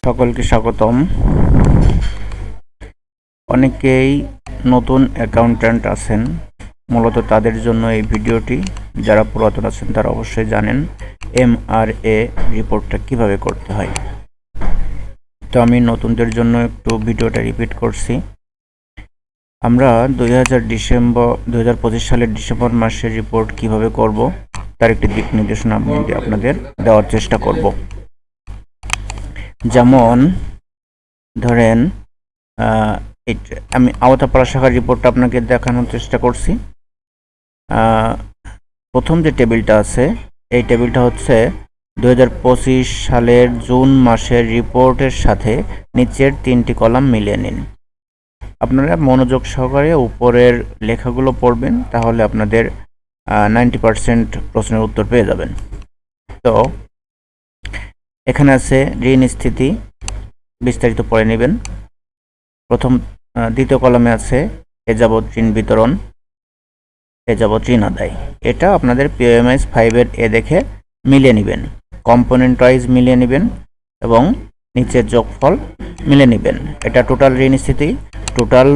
সকলকে স্বাগতম। অনেকেই নতুন অ্যাকাউন্ট্যান্ট আছেন, মূলত তাদের জন্য এই ভিডিওটি। যারা পুরাতন আছেন তারা অবশ্যই জানেন MRA রিপোর্টটা কিভাবে করতে হয়। তো আমি নতুনদের জন্য একটু ভিডিওটা রিপিট করছি। আমরা 2025 সালের ডিসেম্বর মাসের রিপোর্ট কিভাবে করব তার একটি দিক নির্দেশনা আমি আপনাদের দেওয়ার চেষ্টা করব। যেমন ধরেন আমি আওতাপাড়া শাখার রিপোর্টটা আপনাকে দেখানোর চেষ্টা করছি। প্রথম যে টেবিলটা আছে এই টেবিলটা হচ্ছে 2025 সালের জুন মাসের রিপোর্টের সাথে নিচের 3টি কলাম মিলিয়ে নিন। আপনারা মনোযোগ সহকারে উপরের লেখাগুলো পড়বেন, তাহলে আপনাদের 90% প্রশ্নের উত্তর পেয়ে যাবেন। তো এখানে আছে ঋণ স্থিতি, বিস্তারিত পড়ে নেবেন। দ্বিতীয় কলামে আছে এ যাবৎ ঋণ বিতরণ, এ যাবৎ ঋণ আদায়। এটা আপনাদের POMS 5-এর এ দেখে মিলিয়ে নেবেন, কম্পোনেন্ট ওয়াইজ মিলিয়ে নেবেন এবং নিচের যোগফল মিলে নেবেন। এটা টোটাল ঋণ স্থিতি, টোটাল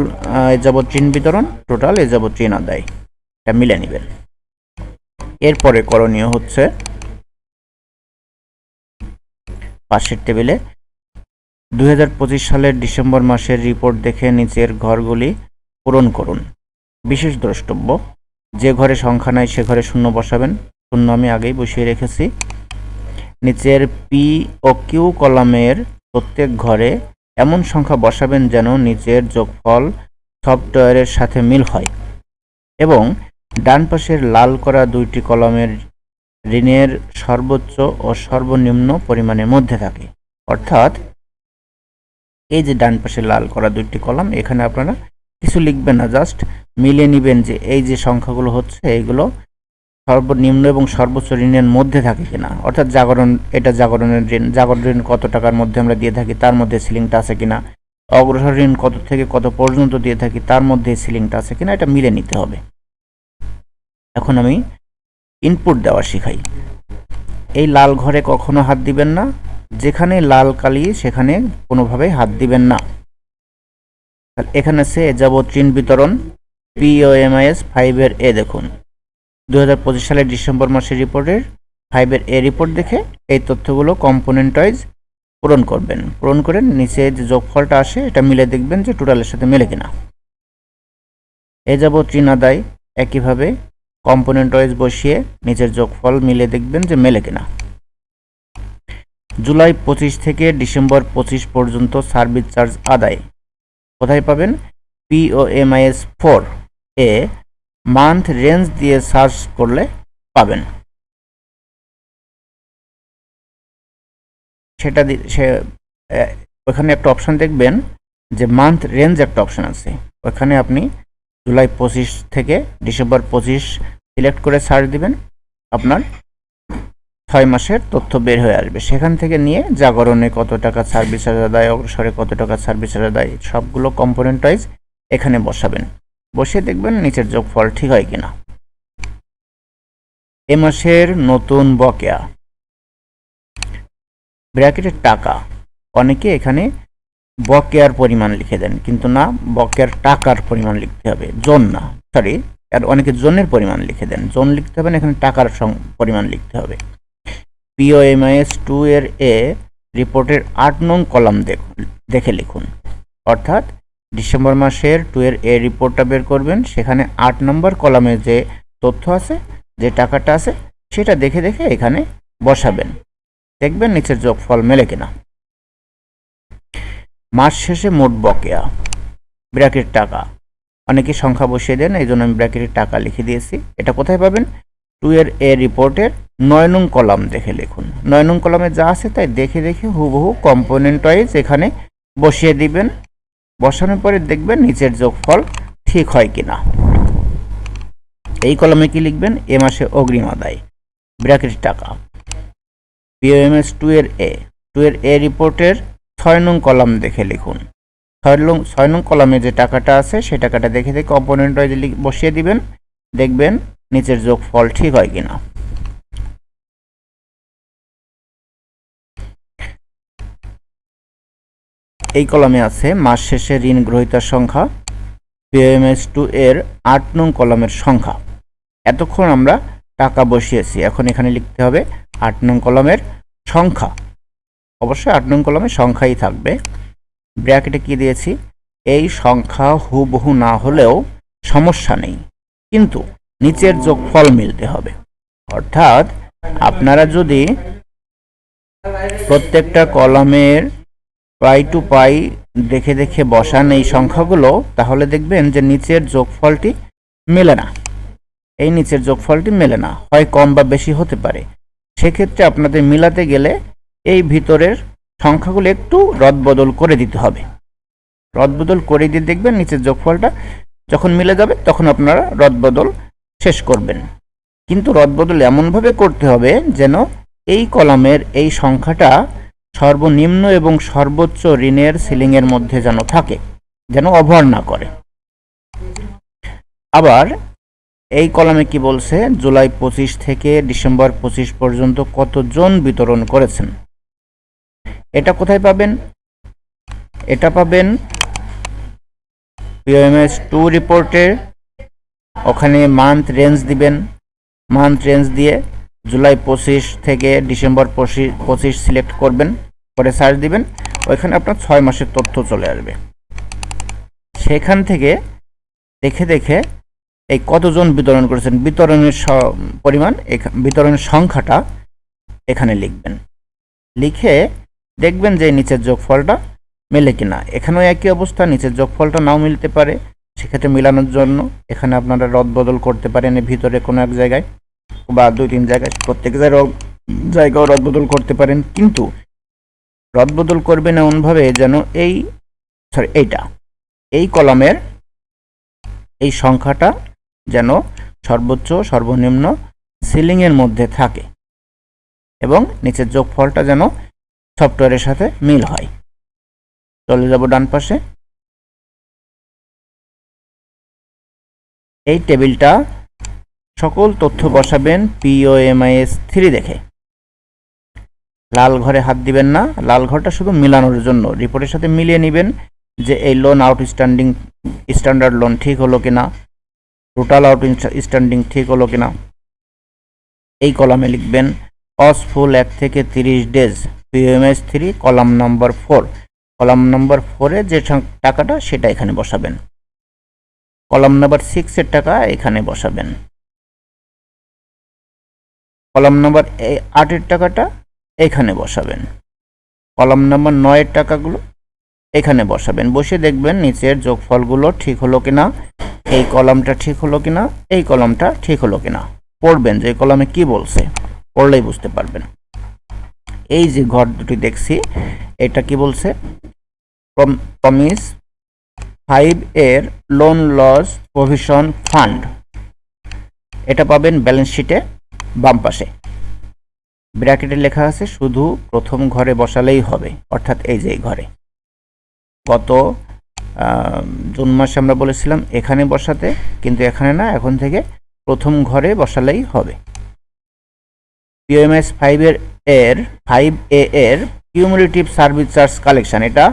এ যাবৎ ঋণ বিতরণ, টোটাল এ যাবৎ ঋণ আদায়, এটা মিলে নেবেন। এরপরে করণীয় হচ্ছে পাশের টেবিলে 2025 সালের ডিসেম্বর মাসের রিপোর্ট দেখে নিচের ঘরগুলি পূরণ করুন। বিশেষ দ্রষ্টব্য, যে ঘরে সংখ্যা নাই সে ঘরে শূন্য বসাবেন। শূন্য আমি আগেই বসিয়ে রেখেছি। নিচের পি ও কিউ কলামের প্রত্যেক ঘরে এমন সংখ্যা বসাবেন যেন নিচের যোগফল সফটওয়্যারের সাথে মিল হয় এবং ডান পাশের লাল করা 2টি কলামের ঋণের সর্বোচ্চ ও সর্বনিম্ন পরিমাণের মধ্যে থাকে। অর্থাৎ এই যে ডান পাশে লাল করা 2টি কলাম, এখানে আপনারা কিছু লিখবেন না, জাস্ট মিলিয়ে নেবেন যে এই যে সংখ্যাগুলো হচ্ছে এইগুলো সর্বনিম্ন এবং সর্বোচ্চ ঋণের মধ্যে থাকে কিনা। অর্থাৎ জাগরণের ঋণ, জাগরণ ঋণ কত টাকার মধ্যে আমরা দিয়ে থাকি তার মধ্যে সিলিংটা আছে কিনা, অগ্রসর ঋণ কত থেকে কত পর্যন্ত দিয়ে থাকি তার মধ্যে সিলিংটা আছে কিনা, এটা মিলে নিতে হবে। এখন আমি ইনপুট দেওয়া শিখাই। এই লাল ঘরে কখনো হাত দিবেন না, যেখানে লাল কালি সেখানে কোনোভাবেই হাত দিবেন না। এখানে আছে এ যাবৎ ঋণ বিতরণ, POMS 5-এর এ দেখুন। 2025 সালের ডিসেম্বর মাসের রিপোর্টের 5-এর এ রিপোর্ট দেখে এই তথ্যগুলো কম্পোনেন্ট ওয়াইজ পূরণ করবেন। পূরণ করে নিচে যে যোগফলটা আসে এটা মিলে দেখবেন যে টোটালের সাথে মেলে কিনা। এ যাবৎ ঋণ আদায়, একইভাবে কম্পোনেন্ট ওয়াইজ বসিয়ে নিচের যোগফল মিলে দেখবেন যে মেলে কিনা। জুলাই 25 থেকে ডিসেম্বর 25 পর্যন্ত সার্ভিস চার্জ আদায় কোথায় পাবেন? POMS 4 এ মান্থ রেঞ্জ দিয়ে সার্চ করলে পাবেন। ওখানে একটা অপশন দেখবেন যে মান্থ রেঞ্জ একটা অপশন আছে, ওখানে আপনি জুলাই 25 থেকে ডিসেম্বর 25 সিলেক্ট করে সার্চ দিবেন, আপনার 6 মাসের তথ্য বের হয়ে আসবে। সেখান থেকে নিয়ে জাগরণে কত টাকা সার্ভিস চার্জ আদায়, অগ্রসরে কত টাকা সার্ভিস চার্জ আদায়, সবগুলো কম্পোনেন্ট ওয়াইজ এখানে বসাবেন। বসিয়ে দেখবেন নিচের যোগফল ঠিক হয় কিনা। এ মাসের নতুন বকেয়া, ব্র্যাকেটের টাকা। অনেকে এখানে বকেয়ার পরিমাণ লিখে দেন, কিন্তু না, বকেয়ার টাকার পরিমাণ লিখতে হবে, জোন না, সরি। আর অনেকে জোনের পরিমাণ লিখে দেন, জোন লিখতে হবে না, এখানে টাকার পরিমাণ লিখতে হবে। POMS 2-এর এ রিপোর্টের 8 নং কলাম দেখে লিখুন। অর্থাৎ ডিসেম্বর মাসের 2-এর এ রিপোর্টটা বের করবেন, সেখানে 8 নম্বর কলামে যে তথ্য আছে, যে টাকাটা আছে, সেটা দেখে দেখে এখানে বসাবেন। দেখবেন নিচের যোগফল মেলে কিনা। মাস শেষে মোট বকেয়া, ব্র্যাকেট টাকা। অনেকে সংখ্যা বসিয়ে দেন, এই জন্য আমি ব্র্যাকেটের টাকা লিখে দিয়েছি। এটা কোথায় পাবেন? 2-এর এ রিপোর্টের 9 নং কলাম দেখে লিখুন। 9 নং কলামে যা আছে তাই দেখে দেখে হুবহু কম্পোনেন্ট ওয়াইজ এখানে বসিয়ে দিবেন। বসানোর পরে দেখবেন নিচের যোগফল ঠিক হয় কিনা। এই কলামে কি লিখবেন? এ মাসে অগ্রিম আদায়, ব্র্যাকেট টাকা। POMS 2-এর এ রিপোর্টের 6 নং কলাম দেখে লিখুন। 6 নং কলামে যে টাকাটা আছে সেই টাকাটা দেখে দেখে কম্পোনেন্ট ওয়াইজ বসিয়ে দিবেন, দেখবেন নিচের যোগফল ঠিক হয় কিনা। এই কলামে আছে মাস শেষে ঋণ গ্রহীতার সংখ্যা, POMS2 এর 8 নং কলামের সংখ্যা। এতক্ষণ আমরা টাকা বসিয়েছি, এখন এখানে লিখতে হবে 8 নং কলামের সংখ্যা। অবশ্যই 8 নং কলামের সংখ্যাই থাকবে। ব্র্যাকেটে কি দিয়েছি, এই সংখ্যা হুবহু না হলেও সমস্যা নেই, কিন্তু নিচের যোগফল মিলতে হবে। অর্থাৎ আপনারা যদি প্রত্যেকটা কলামের পাই টু পাই দেখে দেখে বসান এই সংখ্যাগুলো, তাহলে দেখবেন যে নিচের যোগফলটি মেলে না। এই নিচের যোগফলটি মেলে না, হয় কম বা বেশি হতে পারে। সেক্ষেত্রে আপনাদের মিলাতে গেলে এই ভিতরের সংখ্যাগুলো একটু রদবদল করে দিতে হবে। রদবদল করে দিয়ে দেখবেন নিচের যোগফলটা যখন মিলে যাবে তখন আপনারা রদবদল শেষ করবেন। কিন্তু রদবদল এমনভাবে করতে হবে যেন এই কলামের এই সংখ্যাটা সর্বনিম্ন এবং সর্বোচ্চ ঋণের সিলিংয়ের মধ্যে যেন থাকে, যেন ওভার না করে। আবার এই কলামে কি বলছে, জুলাই 25 থেকে ডিসেম্বর 25 পর্যন্ত কতজন বিতরণ করেছেন। এটা কোথায় পাবেন? এটা পাবেন POMS2 রিপোর্টে। ওখানে মান্থ রেঞ্জ দিবেন, মান্থ রেঞ্জ দিয়ে জুলাই 25 থেকে ডিসেম্বর 25 সিলেক্ট করবেন, করে সার্চ দিবেন। ওইখানে আপনার 6 মাসের তথ্য চলে আসবে। সেখান থেকে দেখে দেখে এই কতজন বিতরণ করেছেন, বিতরণের পরিমাণ, বিতরণের সংখ্যাটা এখানে লিখবেন। লিখে দেখবেন যে নিচের যোগফলটা মেলে কিনা। এখানেও একই অবস্থা, নিচের যোগফলটা নাও মিলতে পারে। সেক্ষেত্রে মেলানোর জন্য এখানে আপনারা রদবদল করতে পারেন, ভিতরে কোনো এক জায়গায় বা 2-3 জায়গায়, প্রত্যেক জায়গাও রদবদল করতে পারেন। কিন্তু রদবদল করবেন এমনভাবে যেন এই কলামের এই সংখ্যাটা যেন সর্বোচ্চ সর্বনিম্ন সিলিংয়ের মধ্যে থাকে এবং নিচের যোগফলটা যেন সফটওয়্যারের সাথে মিল হয়। চলে যাব ডান পাশে। এই টেবিলটা সকল তথ্য বসাবেন POMS3 দেখে। লাল ঘরে হাত দিবেন না, লাল ঘরটা শুধু মিলানোর জন্য, রিপোর্টের সাথে মিলিয়ে নেবেন যে এই লোন আউটস্ট্যান্ডিং স্ট্যান্ডার্ড লোন ঠিক হলো কিনা, টোটাল আউটস্ট্যান্ডিং ঠিক হলো কিনা। এই কলামে লিখবেন অসফুল 1 থেকে 30 days POMS3 column number 4। Column number 4-এ যে টাকাটা সেটা এখানে বসাবেন। কলাম নাম্বার 6-এর টাকা এখানে বসাবেন। কলাম নাম্বার 8-এর টাকাটা এখানে বসাবেন। কলাম নাম্বার 9-এর টাকাগুলো এখানে বসাবেন। বসে দেখবেন নিচের যোগফলগুলো ঠিক হলো কিনা, এই কলামটা ঠিক হলো কিনা, এই কলামটা ঠিক হলো কিনা। পড়বেন যে কলামে কি বলছে, পড়লেই বুঝতে পারবেন। এই যে ঘর দুটি দেখছি, এটা কি বলছে, প্রমিস 5 এর লোন লস প্রভিশন ফান্ড। এটা পাবেন ব্যালেন্স শিটে বাম পাশে। ব্র্যাকেটে লেখা আছে শুধু প্রথম ঘরে বসালেই হবে, অর্থাৎ এই যে ঘরে। গত জুন মাসে আমরা বলেছিলাম এখানে বসাতে, কিন্তু এখানে না, এখন থেকে প্রথম ঘরে বসালেই হবে। POMS 5A এর কিউমুলেটিভ সার্ভিস চার্জ কালেকশন, এটা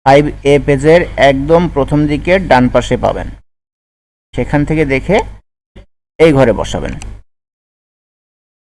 5A পেজের একদম প্রথম দিকে ডান পাশে পাবেন। সেখান থেকে দেখে এই ঘরে বসাবেন।